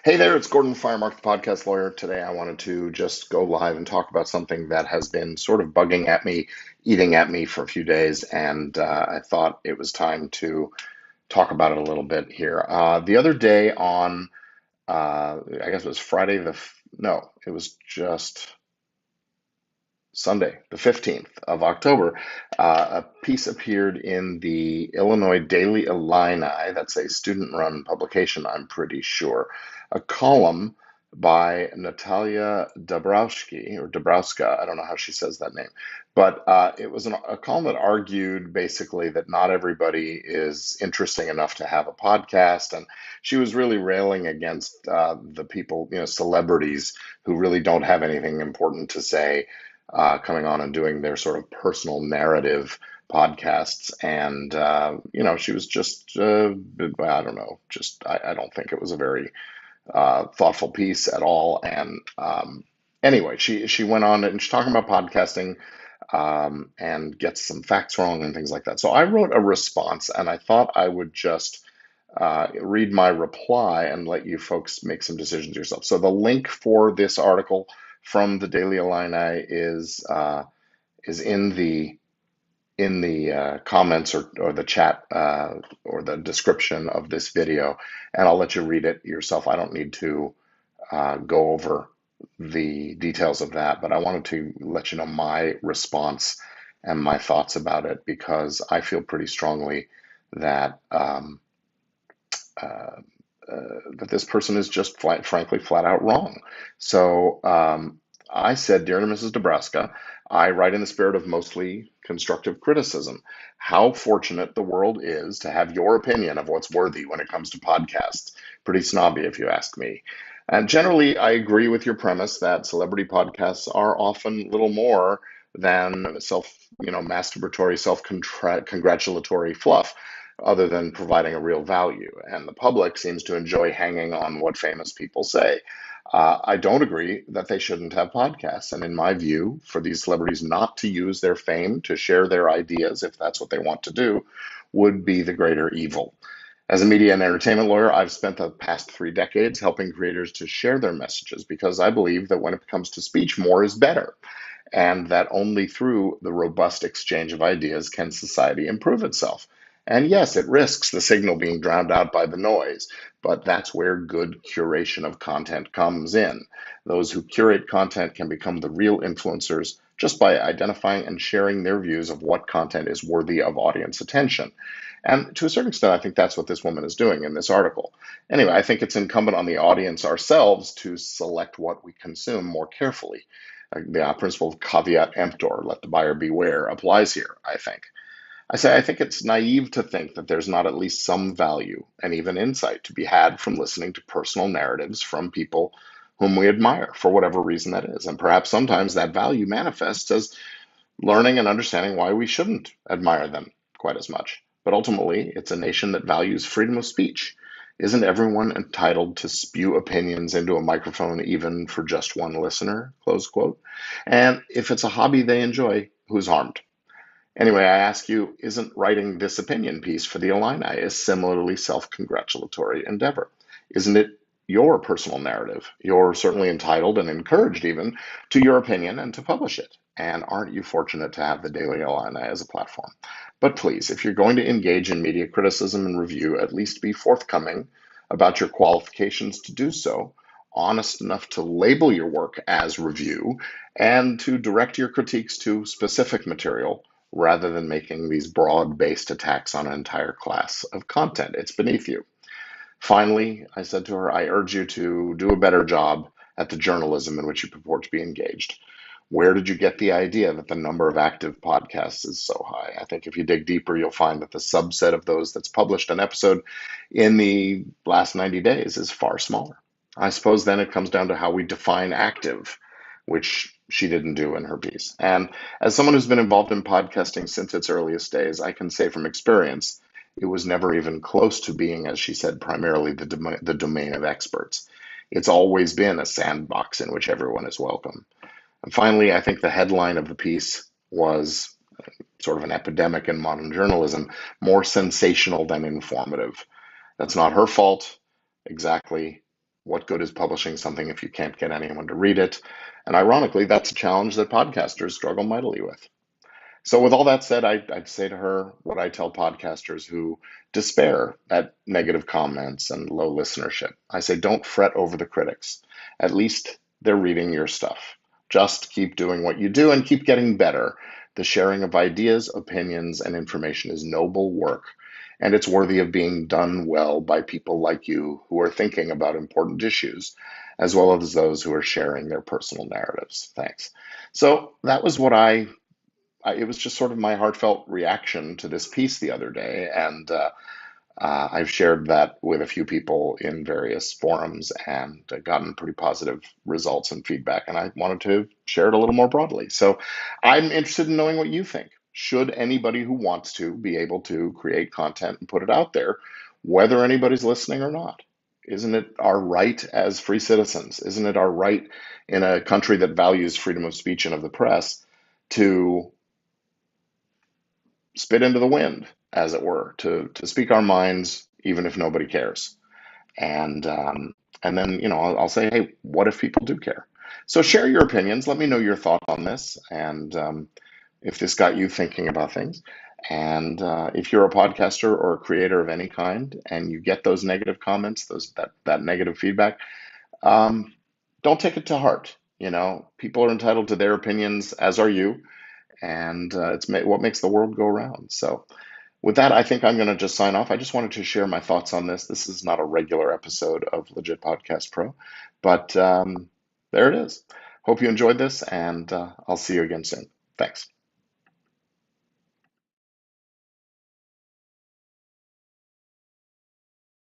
Hey there, it's Gordon Firemark, the podcast lawyer. Today I wanted to just go live and talk about something that has been sort of bugging at me, eating at me for a few days, and I thought it was time to talk about it a little bit here. The other day on, I guess it was Friday no, it was just Sunday, the 15th of October, a piece appeared in the Illinois Daily Illini. That's a student-run publication, I'm pretty sure. A column by Natalia Dabrowski, or Dabrowska, I don't know how she says that name, but it was a column that argued basically that not everybody is interesting enough to have a podcast, and she was really railing against the people, celebrities who really don't have anything important to say coming on and doing their sort of personal narrative podcasts. And, she was just, I don't know, I don't think it was a very thoughtful piece at all. And anyway, she went on and she's talking about podcasting and gets some facts wrong and things like that. So I wrote a response and I thought I would just read my reply and let you folks make some decisions yourself. So the link for this article from the Daily Illini is in the comments or the chat or the description of this video, and I'll let you read it yourself. I don't need to go over the details of that, but I wanted to let you know my response and my thoughts about it because I feel pretty strongly that uh, that this person is just frankly flat out wrong. So I said, Dear Mrs. Nebraska, I write in the spirit of mostly constructive criticism. How fortunate the world is to have your opinion of what's worthy when it comes to podcasts. Pretty snobby, if you ask me. And generally, I agree with your premise that celebrity podcasts are often little more than masturbatory, self-congratulatory fluff other than providing a real value. And the public seems to enjoy hanging on what famous people say. I don't agree that they shouldn't have podcasts. And in my view, for these celebrities not to use their fame to share their ideas, if that's what they want to do, would be the greater evil. As a media and entertainment lawyer, I've spent the past 3 decades helping creators to share their messages because I believe that when it comes to speech, more is better, and that only through the robust exchange of ideas can society improve itself. And yes, it risks the signal being drowned out by the noise, but that's where good curation of content comes in. Those who curate content can become the real influencers just by identifying and sharing their views of what content is worthy of audience attention. And to a certain extent, I think that's what this woman is doing in this article. Anyway, I think it's incumbent on the audience ourselves to select what we consume more carefully. The principle of caveat emptor, let the buyer beware, applies here, I think. I think it's naive to think that there's not at least some value and even insight to be had from listening to personal narratives from people whom we admire for whatever reason that is. And perhaps sometimes that value manifests as learning and understanding why we shouldn't admire them quite as much. But ultimately, it's a nation that values freedom of speech. Isn't everyone entitled to spew opinions into a microphone, even for just one listener? Close quote. And if it's a hobby they enjoy, who's harmed? Anyway, I ask you, isn't writing this opinion piece for the Illini a similarly self-congratulatory endeavor? Isn't it your personal narrative? You're certainly entitled and encouraged even to your opinion and to publish it. And aren't you fortunate to have the Daily Illini as a platform? But please, if you're going to engage in media criticism and review, at least be forthcoming about your qualifications to do so, honest enough to label your work as review, and to direct your critiques to specific material rather than making these broad-based attacks on an entire class of content. It's beneath you. Finally, I said to her, I urge you to do a better job at the journalism in which you purport to be engaged. Where did you get the idea that the number of active podcasts is so high? I think if you dig deeper, you'll find that the subset of those that's published an episode in the last 90 days is far smaller. I suppose then it comes down to how we define active, which she didn't do in her piece. And as someone who's been involved in podcasting since its earliest days, I can say from experience, it was never even close to being, as she said, primarily the domain of experts. It's always been a sandbox in which everyone is welcome. And finally, I think the headline of the piece was sort of an epidemic in modern journalism, more sensational than informative. That's not her fault exactly. what good is publishing something if you can't get anyone to read it? And ironically, that's a challenge that podcasters struggle mightily with. So, with all that said, I'd say to her what I tell podcasters who despair at negative comments and low listenership. I say, don't fret over the critics. At least they're reading your stuff. Just keep doing what you do and keep getting better. The sharing of ideas, opinions, and information is noble work, and it's worthy of being done well by people like you who are thinking about important issues, as well as those who are sharing their personal narratives. Thanks. So that was what it was just sort of my heartfelt reaction to this piece the other day, and I've shared that with a few people in various forums and gotten pretty positive results and feedback, and I wanted to share it a little more broadly. So I'm interested in knowing what you think. Should anybody who wants to be able to create content and put it out there, whether anybody's listening or not? Isn't it our right as free citizens? Isn't it our right in a country that values freedom of speech and of the press to spit into the wind, as it were, to speak our minds, even if nobody cares. And then I'll say, hey, what if people do care? So share your opinions. Let me know your thoughts on this, and if this got you thinking about things. And if you're a podcaster or a creator of any kind, and you get those negative comments, that negative feedback, um, don't take it to heart. People are entitled to their opinions, as are you, and what makes the world go round. So with that, I think I'm going to just sign off. I just wanted to share my thoughts on this. This is not a regular episode of Legit Podcast Pro, but there it is. Hope you enjoyed this, and I'll see you again soon. Thanks.